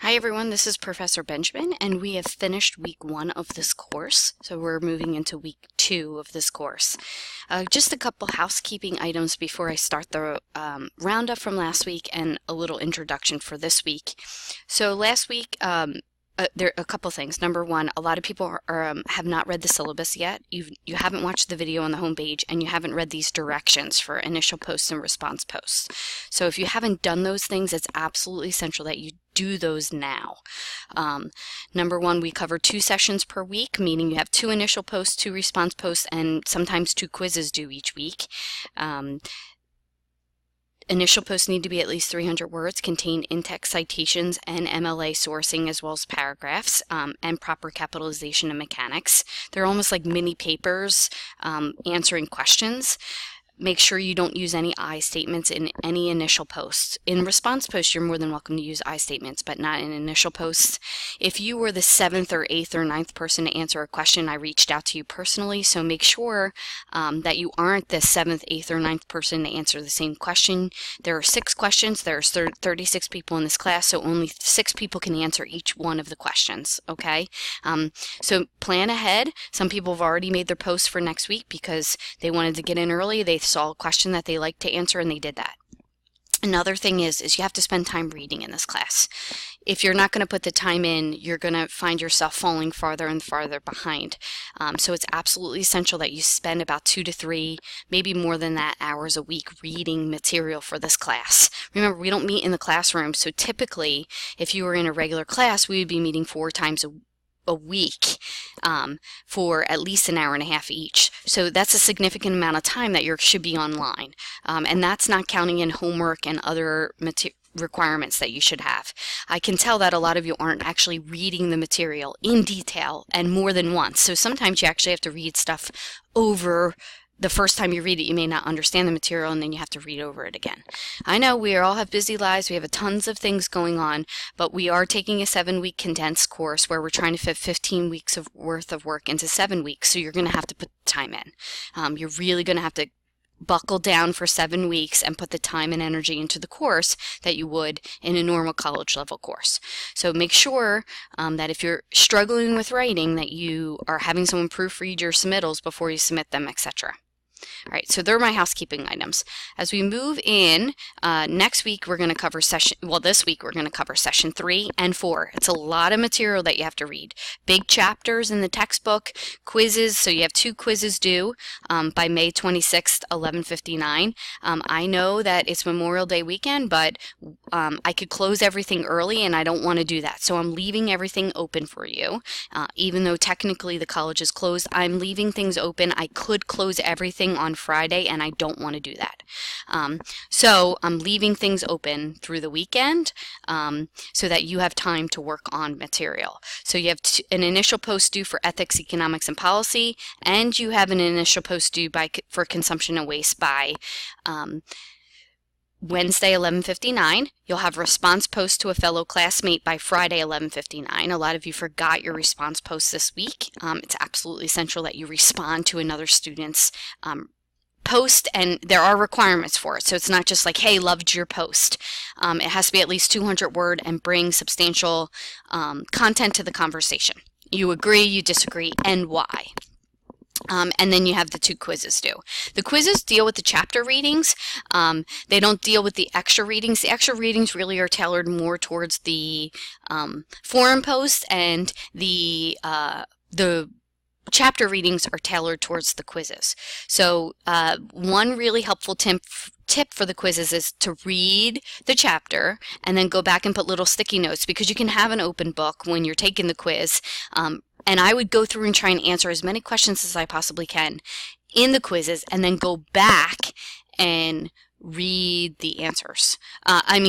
Hi everyone, this is Professor Benjamin, and we have finished week 1 of this course, so we're moving into week 2 of this course. Just a couple housekeeping items before I start the roundup from last week and a little introduction for this week. So last week, there are a couple things. Number one, a lot of people have not read the syllabus yet. You haven't watched the video on the homepage, and you haven't read these directions for initial posts and response posts. So if you haven't done those things, it's absolutely essential that you do those now. Number one, we cover 2 sessions per week, meaning you have 2 initial posts, 2 response posts, and sometimes 2 quizzes due each week. Initial posts need to be at least 300 words, contain in-text citations and MLA sourcing as well as paragraphs, and proper capitalization and mechanics. They're almost like mini papers answering questions. Make sure you don't use any I statements in any initial posts. In response posts, you're more than welcome to use I statements, but not in initial posts. If you were the 7th or 8th or 9th person to answer a question, I reached out to you personally, so make sure that you aren't the 7th, 8th, or 9th person to answer the same question. There are 6 questions. There's 36 people in this class, so only 6 people can answer each one of the questions, okay? So plan ahead. Some people have already made their posts for next week because they wanted to get in early. They saw a question that they liked to answer and they did that. Another thing is you have to spend time reading in this class. If you're not going to put the time in, you're going to find yourself falling farther and farther behind. So it's absolutely essential that you spend about 2 to 3, maybe more than that, hours a week reading material for this class. Remember, we don't meet in the classroom, so typically if you were in a regular class, we would be meeting 4 times a week for at least an hour and a half each. So that's a significant amount of time that you should be online. And that's not counting in homework and other requirements that you should have. I can tell that a lot of you aren't actually reading the material in detail and more than once. So sometimes you actually have to read stuff over. The first time you read it, you may not understand the material, and then you have to read over it again. I know we all have busy lives. We have tons of things going on, but we are taking a 7-week condensed course where we're trying to fit 15 weeks of worth of work into 7 weeks, so you're going to have to put time in. You're really going to have to buckle down for 7 weeks and put the time and energy into the course that you would in a normal college level course. So make sure that if you're struggling with writing, that you are having someone proofread your submittals before you submit them, etc. All right, so they're my housekeeping items. As we move in, next week we're going to cover this week we're going to cover session 3 and 4. It's a lot of material that you have to read. Big chapters in the textbook, quizzes, so you have 2 quizzes due by May 26th, 11:59. I know that it's Memorial Day weekend, but I could close everything early, and I don't want to do that. So I'm leaving everything open for you. Even though technically the college is closed, I'm leaving things open. I could close everything on Friday, and I don't want to do that. So I'm leaving things open through the weekend so that you have time to work on material. So you have an initial post due for ethics, economics, and policy, and you have an initial post due for consumption and waste by Wednesday, 11:59. You'll have response post to a fellow classmate by Friday, 11:59. A lot of you forgot your response post this week. It's absolutely essential that you respond to another student's post, and there are requirements for it. So it's not just like, hey, loved your post. It has to be at least 200 word and bring substantial content to the conversation. You agree, you disagree, and why. And then you have the 2 quizzes due. The quizzes deal with the chapter readings. They don't deal with the extra readings. The extra readings really are tailored more towards the forum posts, and the chapter readings are tailored towards the quizzes. So one really helpful tip for the quizzes is to read the chapter and then go back and put little sticky notes, because you can have an open book when you're taking the quiz. And I would go through and try and answer as many questions as I possibly can in the quizzes, and then go back and read the answers.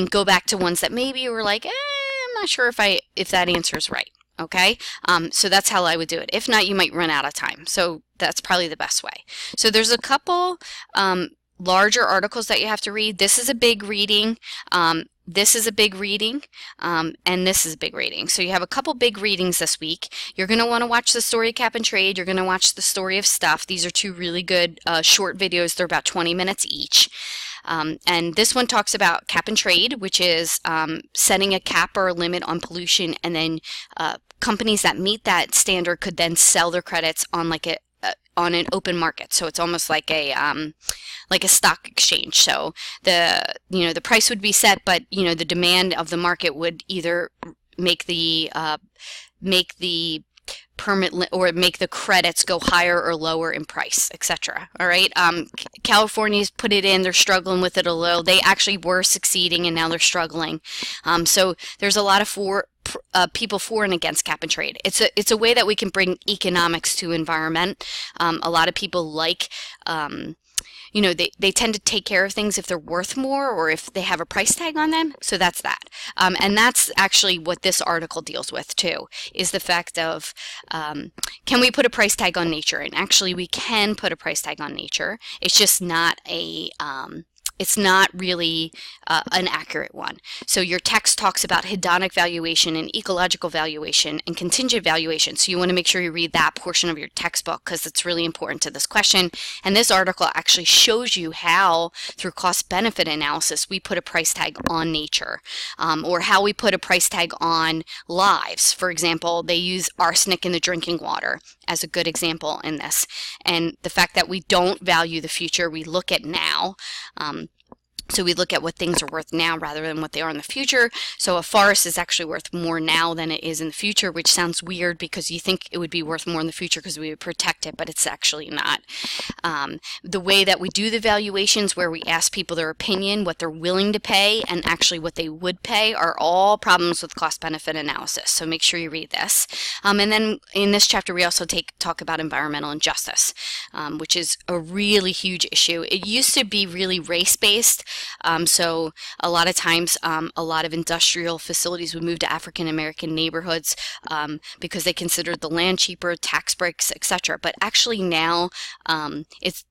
Go back to ones that maybe you were like, I'm not sure if that answer is right. Okay, so that's how I would do it. If not, you might run out of time. So that's probably the best way. So there's a couple larger articles that you have to read. This is a big reading. This is a big reading, and this is a big reading. So you have a couple big readings this week. You're going to want to watch the story of Cap and Trade. You're going to watch the story of Stuff. These are two really good short videos. They're about 20 minutes each. And this one talks about cap and trade, which is setting a cap or a limit on pollution, and then companies that meet that standard could then sell their credits on on an open market. So it's almost like a stock exchange. So the price would be set, but the demand of the market would either make the permit or make the credits go higher or lower in price, etc. All right. California's put it in. They're struggling with it a little. They actually were succeeding, and now they're struggling. So there's a lot of people for and against cap and trade. It's a way that we can bring economics to environment. A lot of people like. They tend to take care of things if they're worth more or if they have a price tag on them. So that's that. And that's actually what this article deals with too, is the fact of can we put a price tag on nature? And actually we can put a price tag on nature. It's just not it's not really an accurate one. So your text talks about hedonic valuation and ecological valuation and contingent valuation. So you want to make sure you read that portion of your textbook because it's really important to this question. And this article actually shows you how, through cost-benefit analysis, we put a price tag on nature, or how we put a price tag on lives. For example, they use arsenic in the drinking water as a good example in this. And the fact that we don't value the future, we look at now. So we look at what things are worth now rather than what they are in the future. So a forest is actually worth more now than it is in the future, which sounds weird because you think it would be worth more in the future because we would protect it, but it's actually not. The way that we do the valuations, where we ask people their opinion, what they're willing to pay, and actually what they would pay, are all problems with cost-benefit analysis. So make sure you read this. And then in this chapter, we also talk about environmental injustice, which is a really huge issue. It used to be really race-based. So a lot of times, a lot of industrial facilities would move to African American neighborhoods because they considered the land cheaper, tax breaks, etc. But actually now, it's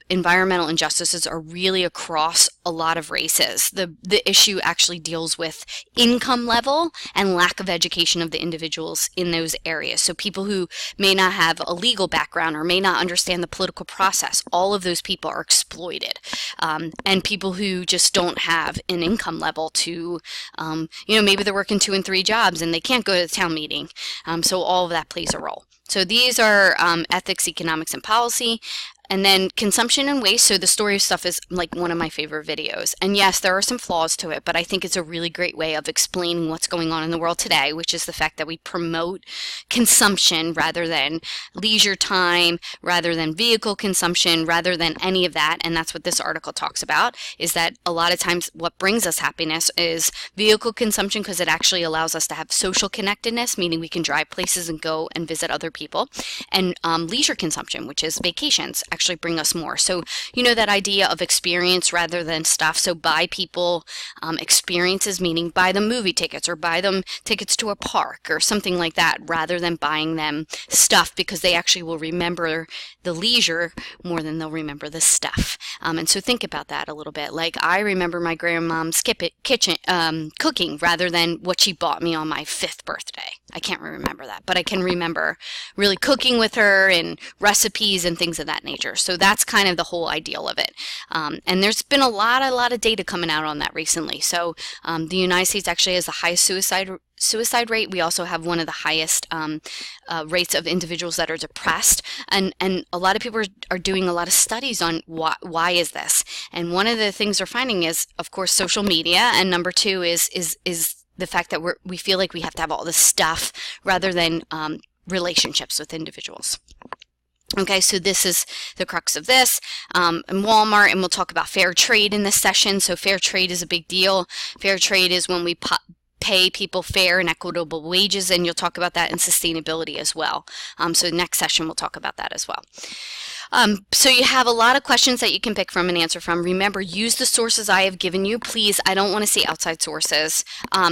environmental injustices are really across a lot of races. The issue actually deals with income level and lack of education of the individuals in those areas. So people who may not have a legal background or may not understand the political process, all of those people are exploited. And people who just don't have an income level to, maybe they're working 2 and 3 jobs and they can't go to the town meeting. So all of that plays a role. So these are ethics, economics, and policy. And then consumption and waste. So the story of stuff is like one of my favorite videos. And yes, there are some flaws to it, but I think it's a really great way of explaining what's going on in the world today, which is the fact that we promote consumption rather than leisure time, rather than vehicle consumption, rather than any of that. And that's what this article talks about, is that a lot of times what brings us happiness is vehicle consumption, because it actually allows us to have social connectedness, meaning we can drive places and go and visit other people. And leisure consumption, which is vacations, actually bring us more. So that idea of experience rather than stuff. So buy people experiences, meaning buy them movie tickets or buy them tickets to a park or something like that, rather than buying them stuff, because they actually will remember the leisure more than they'll remember the stuff. And so think about that a little bit. Like, I remember my grandmom's cooking rather than what she bought me on my 5th birthday. I can't remember that, but I can remember really cooking with her and recipes and things of that nature. So that's kind of the whole ideal of it. And there's been a lot of data coming out on that recently. So the United States actually has the highest suicide rate. We also have one of the highest rates of individuals that are depressed, and a lot of people are doing a lot of studies on why is this. And one of the things they're finding is, of course, social media, and number 2 is the fact that we feel like we have to have all this stuff rather than relationships with individuals. Okay, so this is the crux of this. And Walmart, and we'll talk about fair trade in this session. So fair trade is a big deal. Fair trade is when we pay people fair and equitable wages, and you'll talk about that in sustainability as well. So next session we'll talk about that as well. So you have a lot of questions that you can pick from and answer from. Remember, use the sources I have given you. Please, I don't want to see outside sources.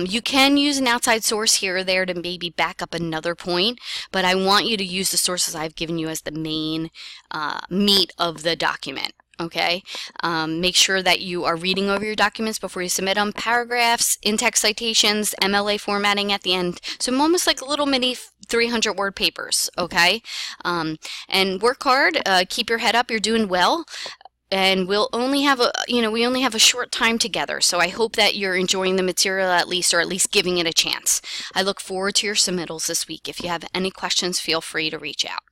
You can use an outside source here or there to maybe back up another point, but I want you to use the sources I've given you as the main meat of the document. Okay, make sure that you are reading over your documents before you submit them. Paragraphs, in-text citations, MLA formatting at the end. So almost like little mini 300-word papers, okay? And work hard, keep your head up, you're doing well. and we'll only have we only have a short time together. So I hope that you're enjoying the material at least, or at least giving it a chance. I look forward to your submittals this week. If you have any questions, feel free to reach out.